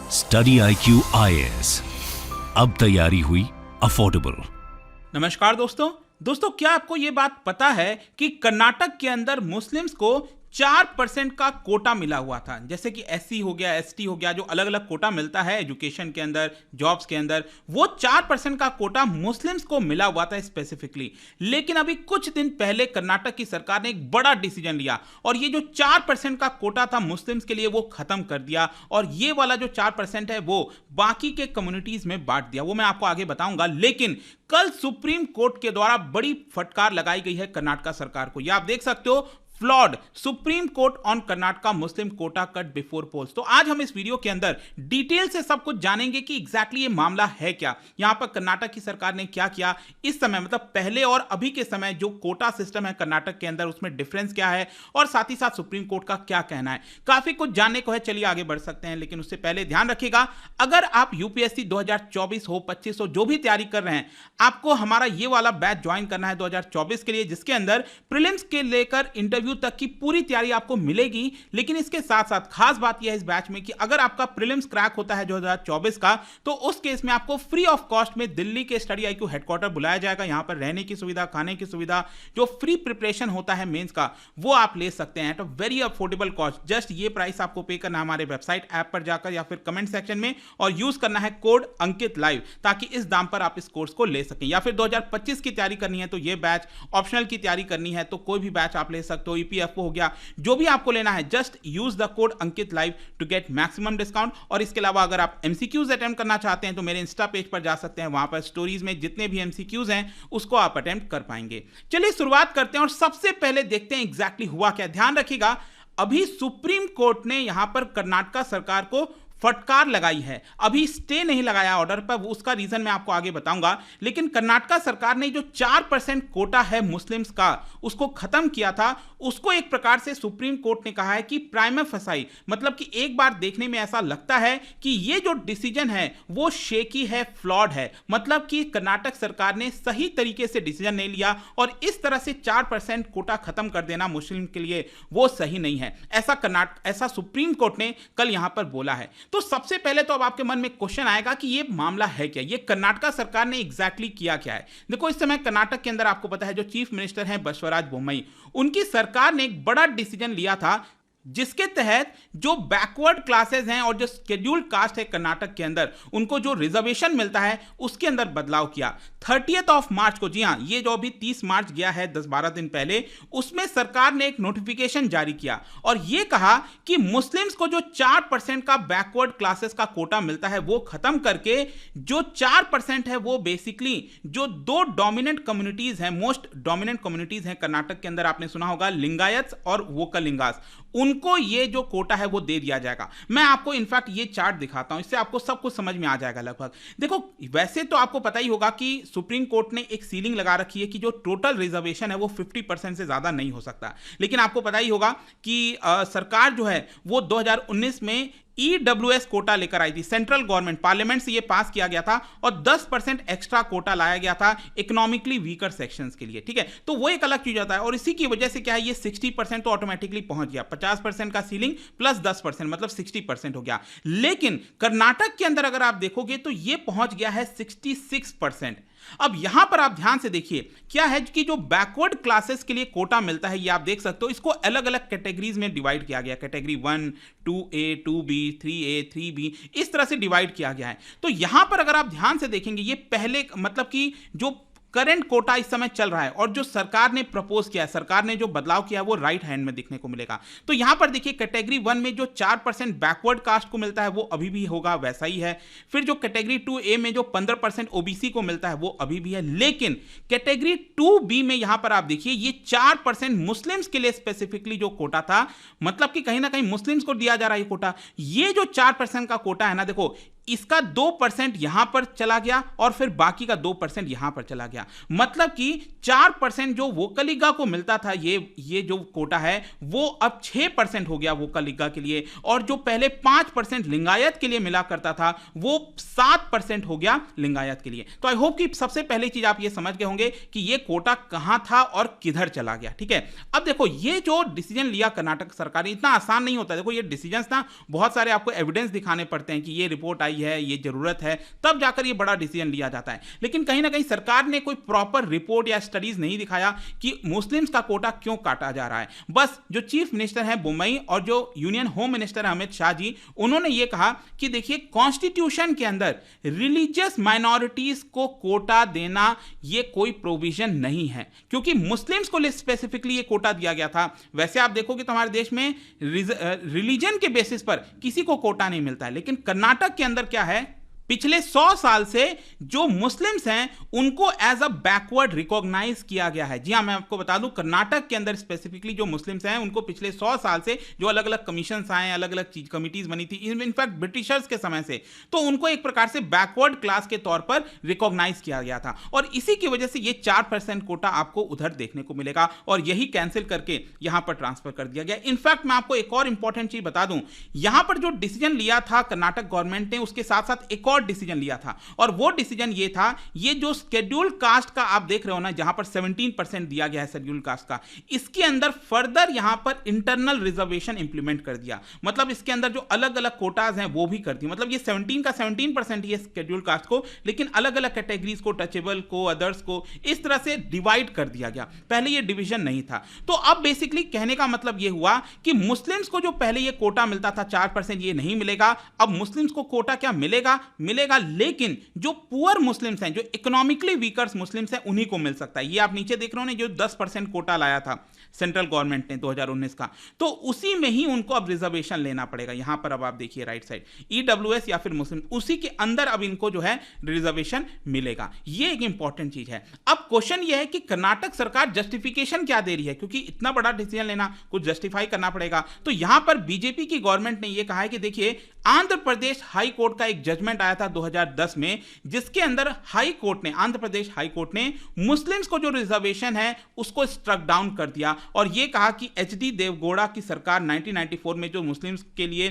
Study IQ IAS, अब तैयारी हुई अफोर्डेबल। नमस्कार दोस्तों, क्या आपको ये बात पता है कि कर्नाटक के अंदर मुस्लिम्स को 4% का कोटा मिला हुआ था। जैसे कि SC हो गया, ST हो गया, जो अलग अलग कोटा मिलता है एजुकेशन के अंदर, जॉब्स के अंदर, वो 4% का कोटा मुस्लिम्स को मिला हुआ था स्पेसिफिकली। लेकिन अभी कुछ दिन पहले कर्नाटक की सरकार ने एक बड़ा डिसीजन लिया और ये जो 4% का कोटा था मुस्लिम्स के लिए वो खत्म कर दिया और ये वाला जो 4% है वो बाकी के कम्युनिटीज में बांट दिया। वो मैं आपको आगे बताऊंगा। लेकिन कल सुप्रीम कोर्ट के द्वारा बड़ी फटकार लगाई गई है कर्नाटक सरकार को। ये आप देख सकते हो, flawed Supreme Court on Karnataka Muslim quota cut before polls. तो आज हम इस वीडियो के अंदर डिटेल से सब कुछ जानेंगे कि एग्जैक्टली ये मामला है क्या, यहां पर कर्नाटक की सरकार ने क्या किया इस समय, मतलब पहले और अभी के समय जो कोटा सिस्टम है कर्नाटक के अंदर उसमें डिफरेंस क्या है और साथ ही साथ सुप्रीम कोर्ट का क्या कहना है। काफी कुछ जानने को है, चलिए आगे बढ़ सकते हैं। लेकिन उससे पहले ध्यान रखिएगा, अगर आप यूपीएससी 2024 हो, 25 हो, जो भी तैयारी कर रहे हैं, आपको हमारा ये वाला बैच ज्वाइन करना है 2024 के लिए, जिसके अंदर प्रीलिम्स के लेकर इंटरव्यू तक की पूरी तैयारी आपको मिलेगी। लेकिन इसके साथ साथ खास बात यह है इस बैच में कि अगर आपका प्रीलिम्स क्रैक होता है 2024 का, तो उस केस में आपको फ्री ऑफ कॉस्ट में दिल्ली के स्टडी IQ हेडक्वार्टर बुलाया जाएगा। यहां पर रहने की सुविधा, खाने की सुविधा, जो फ्री प्रिपरेशन होता है मेंस का, वो आप ले सकते हैं at a very affordable cost. Just ये प्राइस आपको पे करना है हमारे वेबसाइट ऐप पर जाकर या फिर कमेंट सेक्शन में, और यूज करना है कोड अंकित लाइव, ताकि इस दाम पर आप इस कोर्स को ले सकें। या फिर 2025 की तैयारी करनी है तो ये बैच, ऑप्शनल की तैयारी करनी है तो कोई भी बैच आप ले सकते हो, EPFO हो गया, जो भी आपको लेना है, just use the code Ankit live to get maximum discount. और इसके अलावा अगर आप MCQs अटेम्प्ट करना चाहते हैं तो मेरे इंस्टा पेज पर जा सकते हैं, वहां पर स्टोरीज में जितने भी MCQs हैं उसको आप अटेम्प्ट कर पाएंगे। चलिए शुरुआत करते हैं और सबसे पहले देखते हैं एग्जैक्टली हुआ क्या। ध्यान रखिएगा, अभी सुप्रीम कोर्ट ने यहां पर कर्नाटक सरकार को फटकार लगाई है। अभी स्टे नहीं लगाया ऑर्डर पर, उसका रीजन मैं आपको आगे बताऊंगा। लेकिन कर्नाटक सरकार ने जो 4% कोटा है मुस्लिम्स का, उसको खत्म किया था, उसको एक प्रकार से सुप्रीम कोर्ट ने कहा है कि प्राइमा फसाई, मतलब कि एक बार देखने में ऐसा लगता है कि ये जो डिसीजन है वो शेकी है, फ्लॉड है। मतलब कि कर्नाटक सरकार ने सही तरीके से डिसीजन नहीं लिया और इस तरह से 4% कोटा खत्म कर देना मुस्लिम के लिए वो सही नहीं है। ऐसा सुप्रीम कोर्ट ने कल यहां पर बोला है। तो सबसे पहले तो अब आपके मन में क्वेश्चन आएगा कि ये मामला है क्या, ये कर्नाटक सरकार ने एग्जैक्टली किया क्या है। देखो, इस समय कर्नाटक के अंदर आपको पता है जो चीफ मिनिस्टर हैं बसवराज बोम्मई, उनकी सरकार ने एक बड़ा डिसीजन लिया था जिसके तहत जो बैकवर्ड क्लासेस हैं और जो शेड्यूल्ड कास्ट है कर्नाटक के अंदर, उनको जो रिजर्वेशन मिलता है उसके अंदर बदलाव किया। 30 मार्च को, जी हां, ये जो अभी 30 मार्च गया है 10-12 दिन पहले, उसमें सरकार ने एक नोटिफिकेशन जारी किया और यह कहा कि मुस्लिम्स को जो 4% का बैकवर्ड क्लासेस का कोटा मिलता है वो खत्म करके जो 4% है वो बेसिकली जो दो डोमिनेंट कम्युनिटीज हैं, मोस्ट डोमिनेंट कम्युनिटीज हैं कर्नाटक के अंदर, आपने सुना होगा लिंगायत्स और वोकलिंगास, उनको ये जो कोटा है वो दे दिया जाएगा। मैं आपको इनफैक्ट ये चार्ट दिखाता हूं, इससे आपको सब कुछ समझ में आ जाएगा लगभग। देखो, वैसे तो आपको पता ही होगा कि सुप्रीम कोर्ट ने एक सीलिंग लगा रखी है कि जो टोटल रिजर्वेशन है वो 50% से ज्यादा नहीं हो सकता। लेकिन आपको पता ही होगा कि सरकार जो है वो 2019 में EWS कोटा लेकर आई थी, सेंट्रल गवर्नमेंट, पार्लियामेंट से ये पास किया गया था और 10% एक्स्ट्रा कोटा लाया गया था इकोनॉमिकली वीकर सेक्शंस के लिए। ठीक है, तो वो एक अलग चीज होता है और इसी की वजह से क्या है, ये 60% तो ऑटोमेटिकली पहुंच गया। 50% का सीलिंग प्लस 10% मतलब 60% हो गया। लेकिन कर्नाटक के अंदर अगर आप देखोगे तो ये पहुंच गया है 66%। अब यहां पर आप ध्यान से देखिए क्या है कि जो बैकवर्ड क्लासेस के लिए कोटा मिलता है, ये आप देख सकते हो, इसको अलग अलग कैटेगरीज में डिवाइड किया गया। Category 1, 2A, 2B, 3A, 3B, इस तरह से डिवाइड किया गया है। तो यहां पर अगर आप ध्यान से देखेंगे, ये पहले मतलब कि जो करंट कोटा इस समय चल रहा है और जो सरकार ने प्रपोज किया है, सरकार ने जो बदलाव किया है वो राइट हैंड में दिखने को मिलेगा। तो यहां पर देखिए, कैटेगरी 1 में जो 4% बैकवर्ड कास्ट को मिलता है वो अभी भी होगा, वैसा ही है। फिर जो कैटेगरी 2A में जो 15% OBC को मिलता है वो अभी भी है। लेकिन कैटेगरी 2B में यहां पर आप देखिए, ये 4% मुस्लिम्स के लिए स्पेसिफिकली जो कोटा था, मतलब कि कहीं ना कहीं मुस्लिम्स को दिया जा रहा है कोटा। ये जो 4% का कोटा है ना, देखो, इसका 2% यहां पर चला गया और फिर बाकी का 2% यहां पर चला गया। मतलब कि 4% जो वोकलिगा को मिलता था, ये जो कोटा है वो अब 6% हो गया वोकलिगा के लिए, और जो पहले 5% लिंगायत के लिए मिला करता था वो 7% हो गया लिंगायत के लिए। तो आई होप कि सबसे पहली चीज आप ये समझ गए होंगे कि ये कोटा कहां था और किधर चला गया। ठीक है, अब देखो ये जो डिसीजन लिया कर्नाटक सरकार ने, इतना आसान नहीं होता। देखो ये डिसीजन ना बहुत सारे आपको एविडेंस दिखाने पड़ते हैं कि ये रिपोर्ट आई है, ये जरूरत है, तब जाकर ये बड़ा डिसीजन लिया जाता है। लेकिन कहीं ना कहीं सरकार ने कोई प्रॉपर रिपोर्ट या स्टडीज नहीं दिखाया कि मुस्लिम्स का कोटा क्यों काटा जा रहा है। बस जो चीफ मिनिस्टर है बुम्बई और जो यूनियन होम मिनिस्टर है अमित शाह जी, उन्होंने ये कहा कि देखिए कॉन्स्टिट्यूशन के अंदर रिलीजियस माइनॉरिटीज को कोटा देना ये कोई प्रोविजन नहीं है, क्योंकि मुस्लिम्स को स्पेसिफिकली ये कोटा दिया गया था। वैसे आप देखोगे तो हमारे देश में रिलीजन के बेसिस पर किसी को कोटा नहीं मिलता है, लेकिन कर्नाटक के अंदर क्या है, पिछले 100 साल से जो मुस्लिम्स हैं उनको एज अ बैकवर्ड रिकॉग्नाइज किया गया है। जी हां, मैं आपको बता दूं कर्नाटक के अंदर स्पेसिफिकली जो मुस्लिम्स हैं उनको पिछले 100 साल से जो अलग अलग कमीशंस आए, अलग अलग चीज कमिटीज बनी थी, इनफैक्ट ब्रिटिशर्स के समय से, तो उनको एक प्रकार से बैकवर्ड क्लास के तौर पर रिकॉग्नाइज किया गया था। और इसी की वजह से ये 4% कोटा आपको उधर देखने को मिलेगा और यही कैंसिल करके यहां पर ट्रांसफर कर दिया गया। इनफैक्ट मैं आपको एक और इंपॉर्टेंट चीज बता दूं, यहां पर जो डिसीजन लिया था कर्नाटक गवर्नमेंट ने, उसके साथ साथ एक डिसीजन लिया था, और वो डिसीजन ये था, ये जो शेड्यूल कास्ट का आप देख रहे हो ना, जहां पर 17% दिया गया है शेड्यूल कास्ट का, इसके अंदर फर्दर यहां पर इंटरनल रिजर्वेशन इंप्लीमेंट कर दिया। मतलब इसके अंदर जो अलग अलग कोटाज हैं वो भी कर दी। मतलब ये 17 का 17% ही है शेड्यूल कास्ट को, लेकिन अलग अलग कैटेगरीज को, टचेबल को, अदर्स को, इस तरह से डिवाइड कर दिया गया। पहले ये डिवीजन नहीं था। तो अब बेसिकली कहने का मतलब ये हुआ कि मुस्लिम्स को जो पहले ये कोटा मिलता था 4%, ये नहीं मिलेगा। अब मुस्लिम्स को कोटा क्या मिलेगा? मिलेगा, लेकिन जो पुअर मुस्लिम्स हैं, जो इकोनॉमिकली वीकर मुस्लिम्स हैं, उन्हीं को मिल सकता है। ये आप नीचे देख रहे हो ना, जो 10% कोटा लाया था सेंट्रल गवर्नमेंट ने 2019 का, तो उसी में ही उनको अब रिजर्वेशन लेना पड़ेगा। यहां पर अब आप देखिए राइट साइड, ईडब्ल्यूएस या फिर मुस्लिम, उसी के अंदर अब इनको जो है रिजर्वेशन मिलेगा। ये एक इंपॉर्टेंट चीज है। अब क्वेश्चन ये है कि कर्नाटक सरकार जस्टिफिकेशन क्या दे रही है, क्योंकि इतना बड़ा डिसीजन लेना, कुछ जस्टिफाई करना पड़ेगा। तो यहां पर बीजेपी की गवर्नमेंट ने यह कहा है कि देखिए आंध्र प्रदेश हाई कोर्ट का एक जजमेंट आया था 2010 में, जिसके अंदर हाई कोर्ट ने, आंध्र प्रदेश हाई कोर्ट ने मुस्लिम्स को जो रिजर्वेशन है उसको स्ट्रक डाउन कर दिया और यह कहा कि एचडी देवगौड़ा की सरकार 1994 में जो मुस्लिम्स के लिए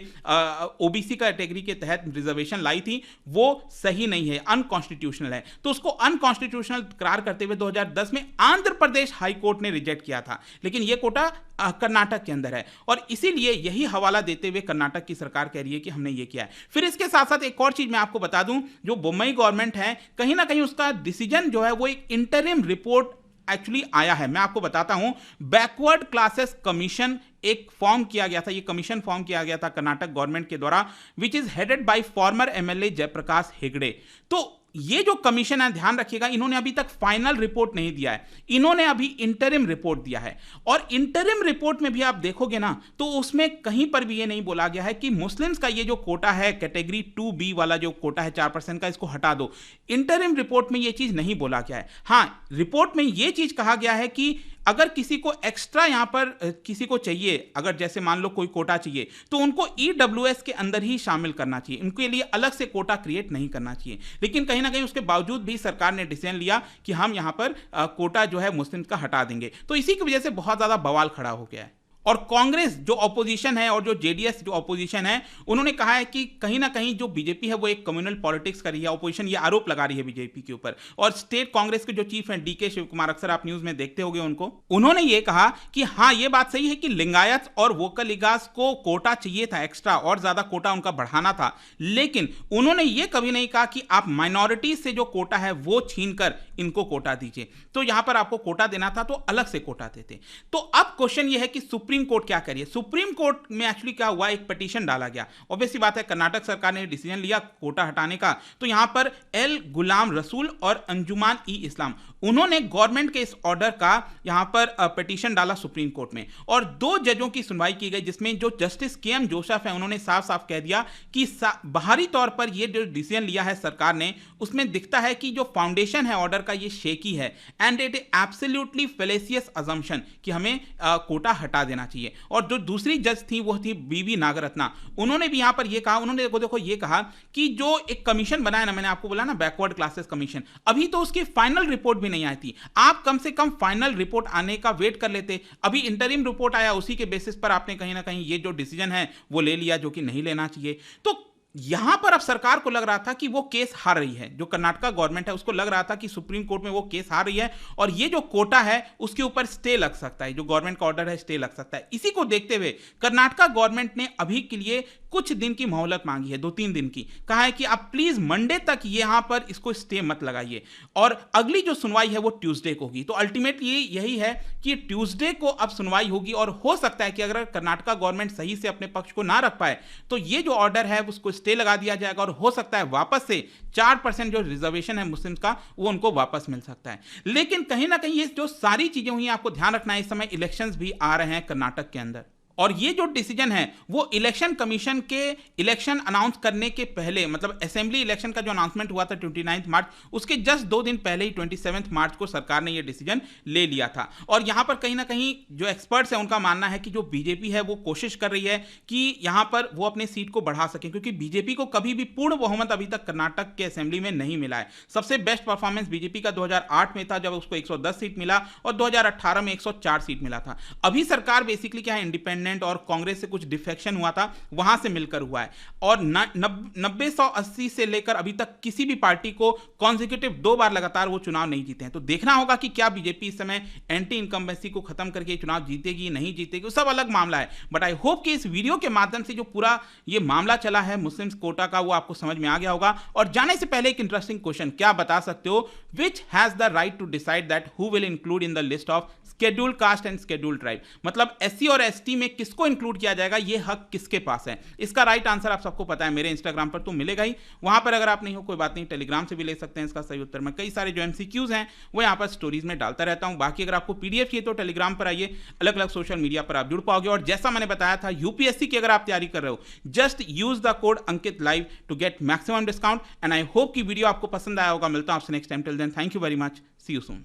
ओबीसी कैटेगरी के तहत रिजर्वेशन लाई थी वो सही नहीं है, अनकॉन्स्टिट्यूशनल है। तो उसको अनकॉन्स्टिट्यूशनल करार करते हुए 2010 में आंध्र प्रदेश हाई कोर्ट ने रिजेक्ट किया था, लेकिन यह कोटा कर्नाटक के अंदर है और इसीलिए यही हवाला देते हुए कर्नाटक की सरकार कह रही है कि हमने ये किया है। फिर इसके साथ साथ एक और चीज मैं आपको बता दूं, जो मुंबई गवर्नमेंट है, कहीं ना कहीं उसका डिसीजन जो है वो एक इंटरिम रिपोर्ट एक्चुअली आया है। मैं आपको बताता हूं, बैकवर्ड क्लासेस कमीशन एक फॉर्म किया गया था, ये कमीशन फॉर्म किया गया था कर्नाटक गवर्नमेंट के द्वारा, which is headed by former MLA Jayaprakash Hegde. तो ये जो कमीशन है, ध्यान रखिएगा, इन्होंने अभी तक फाइनल रिपोर्ट नहीं दिया है, इन्होंने अभी इंटरिम रिपोर्ट दिया है। और इंटरिम रिपोर्ट में भी आप देखोगे ना, तो उसमें कहीं पर भी ये नहीं बोला गया है कि मुस्लिम्स का ये जो कोटा है, कैटेगरी 2B वाला जो कोटा है 4% का, इसको हटा दो। इंटरिम रिपोर्ट में ये चीज नहीं बोला गया है। हां, रिपोर्ट में ये चीज कहा गया है कि अगर किसी को एक्स्ट्रा यहां पर किसी को चाहिए, अगर जैसे मान लो कोई कोटा चाहिए, तो उनको ईडब्ल्यूएस के अंदर ही शामिल करना चाहिए, उनके लिए अलग से कोटा क्रिएट नहीं करना चाहिए। लेकिन कहीं ना कहीं उसके बावजूद भी सरकार ने डिसीजन लिया कि हम यहां पर कोटा जो है मुस्लिम का हटा देंगे। तो इसी की वजह से बहुत ज्यादा बवाल खड़ा हो गया है। और कांग्रेस जो ऑपोजिशन है और जो जेडीएस जो ऑपोजिशन है, उन्होंने कहा है कि कहीं ना कहीं जो बीजेपी है वो एक कम्युनल पॉलिटिक्स कर रही है। ऑपोजिशन ये आरोप लगा रही है बीजेपी के ऊपर। और स्टेट कांग्रेस के जो चीफ हैं डीके शिव कुमार, अक्सर आप न्यूज में देखते होंगे उनको, उन्होंने ये कहा कि हाँ, ये बात सही है कि लिंगायत और वोकलिगास को कोटा चाहिए था, एक्स्ट्रा और ज्यादा कोटा उनका बढ़ाना था, लेकिन उन्होंने ये कभी नहीं कहा कि आप माइनॉरिटीज से जो कोटा है वो छीन कर इनको कोटा दीजिए। तो यहां पर आपको कोटा देना था तो अलग से कोटा देते। तो अब क्वेश्चन ये है कि सुप्रीम कोर्ट क्या करिए। सुप्रीम कोर्ट में एक्चुअली क्या हुआ, एक पिटीशन डाला गया। ऑब्वियसली बात है, कर्नाटक सरकार ने डिसीजन लिया कोटा हटाने का, तो यहां पर एल गुलाम रसूल और अंजुमान ई इस्लाम, उन्होंने गवर्नमेंट के इस ऑर्डर का यहां पर पिटीशन डाला सुप्रीम कोर्ट में और 2 जजों की सुनवाई की गई, जिसमें जो जस्टिस के.एम. जोसेफ है उन्होंने साफ साफ कह दिया कि बाहरी तौर पर ये जो डिसीजन लिया है सरकार ने, उसमें दिखता है कि जो फाउंडेशन है ऑर्डर का ये शेकी है एंड इट एब्सोल्युटली फेलेसियस अजम्पशन कि हमें कोटा हटा देना चाहिए। और जो दूसरी जज थी वो थी बीवी नागरत्ना, उन्होंने भी यहां पर ये कहा, उन्होंने देखो ये कहा कि जो एक कमीशन बनाया ना, मैंने आपको बोला ना बैकवर्ड क्लासेस कमीशन, अभी तो उसकी फाइनल रिपोर्ट भी नहीं आई थी। आप कम से कम फाइनल रिपोर्ट आने का वेट कर लेते। अभी इंटरिम रिपोर्ट आया, उसी के बेसिस पर आपने कहीं ना कहीं ये जो डिसीजन है वो ले लिया, जो कि नहीं लेना चाहिए। तो यहां पर अब सरकार को लग रहा था कि वो केस हार रही है, जो कर्नाटका गवर्नमेंट है उसको लग रहा था कि सुप्रीम कोर्ट में वो केस हार रही है और ये जो कोटा है उसके ऊपर स्टे लग सकता है, जो गवर्नमेंट का ऑर्डर है स्टे लग सकता है। इसी को देखते हुए कर्नाटका गवर्नमेंट ने अभी के लिए कुछ दिन की मोहलत मांगी है, 2-3 दिन की, कहा है कि आप प्लीज मंडे तक यहां पर इसको स्टे मत लगाइए और अगली जो सुनवाई है वो ट्यूसडे को होगी। तो अल्टीमेटली यही है कि ट्यूसडे को अब सुनवाई होगी और हो सकता है कि अगर कर्नाटका गवर्नमेंट सही से अपने पक्ष को ना रख पाए तो ये जो ऑर्डर है उसको स्टे लगा दिया जाएगा और हो सकता है वापस से 4% जो रिजर्वेशन है मुस्लिम्स का वो उनको वापस मिल सकता है। लेकिन कहीं ना कहीं ये जो सारी चीजें हुई आपको ध्यान रखना है, इस समय इलेक्शंस भी आ रहे हैं कर्नाटक के अंदर और ये जो डिसीजन है वो इलेक्शन कमीशन के इलेक्शन अनाउंस करने के पहले, मतलब असेंबली इलेक्शन का जो अनाउंसमेंट हुआ था 29 मार्च, उसके जस्ट 2 दिन पहले ही 27 मार्च को सरकार ने ये डिसीजन ले लिया था। और यहां पर कहीं ना कहीं जो एक्सपर्ट्स हैं उनका मानना है कि जो बीजेपी है वो कोशिश कर रही है कि यहां पर वो अपने सीट को बढ़ा सके, क्योंकि बीजेपी को कभी भी पूर्ण बहुमत अभी तक कर्नाटक के असेंबली में नहीं मिला है। सबसे बेस्ट परफॉर्मेंस बीजेपी का 2008 में था जब उसको 110 सीट मिला और 2018 में 104 सीट मिला था। अभी सरकार बेसिकली क्या है, इंडिपेंडेंट और कांग्रेस से कुछ डिफेक्शन हुआ था वहां से मिलकर हुआ है और 90-180 से लेकर अभी तक किसी भी पार्टी को कॉन्जिक्यूटिव 2 बार लगातार वो चुनाव नहीं जीते हैं। तो देखना होगा कि क्या बीजेपी इस समय एंटी इनकम्बेंसी को खत्म करके चुनाव जीतेगी नहीं जीतेगी, सब अलग मामला है। बट आई होप कि इस वीडियो के माध्यम से जो पूरा ये मामला चला है मुस्लिम्स कोटा का वो आपको समझ में आ गया होगा। और जाने से पहले एक इंटरेस्टिंग क्वेश्चन, क्या बता सकते हो which has the right to decide that who will include in the list of scheduled caste and scheduled tribe, मतलब एससी और एसटी में किसको इंक्लूड किया जाएगा, ये हक किसके पास है? इसका राइट आंसर आप सबको पता है, मेरे इंस्टाग्राम पर तो मिलेगा ही, वहां पर अगर आप नहीं हो कोई बात नहीं, टेलीग्राम से भी ले सकते हैं इसका सही उत्तर। मैं कई सारे जो एमसीक्यूज हैं वो यहां पर स्टोरीज में डालता रहता हूं। बाकी अगर आपको पीडीएफ चाहिए तो टेलीग्राम पर आइए, अलग अलग सोशल मीडिया पर आप जुड़ पाओगे। और जैसा मैंने बताया था यूपीएससी की अगर आप तैयारी कर रहे हो, just use the code Ankit live to get maximum discount. And I hope कि वीडियो आपको पसंद आया होगा। मिलता हूं आपसे next time, till then thank you very much, see you soon.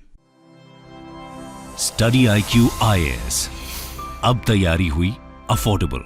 Study IQ IAS, अब तैयारी हुई अफोर्डेबल।